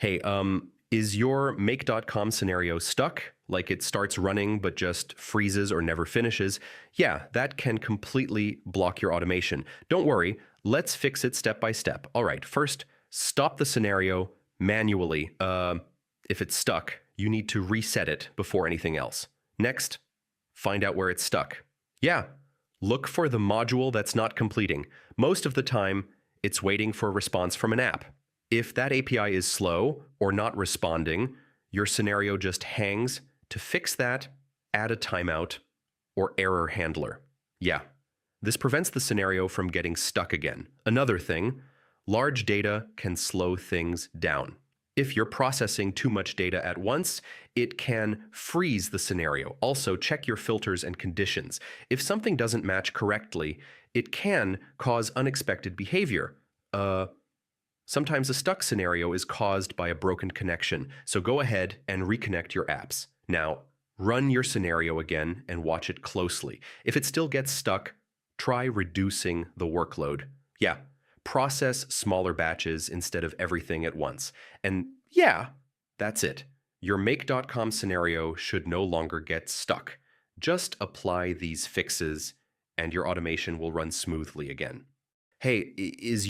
Hey, is your make.com scenario stuck? Like it starts running but just freezes or never finishes? Yeah, that can completely block your automation. Don't worry, let's fix it step by step. All right, first, stop the scenario manually. If it's stuck, you need to reset it before anything else. Next, find out where it's stuck. Yeah, look for the module that's not completing. Most of the time, it's waiting for a response from an app. If that API is slow or not responding, your scenario just hangs. To fix that, add a timeout or error handler. Yeah, this prevents the scenario from getting stuck again. Another thing, large data can slow things down. If you're processing too much data at once, it can freeze the scenario. Also, check your filters and conditions. If something doesn't match correctly, it can cause unexpected behavior. Sometimes a stuck scenario is caused by a broken connection, so go ahead and reconnect your apps. Now, run your scenario again and watch it closely. If it still gets stuck, try reducing the workload. Yeah, process smaller batches instead of everything at once. And yeah, that's it. Your make.com scenario should no longer get stuck. Just apply these fixes and your automation will run smoothly again. Hey, is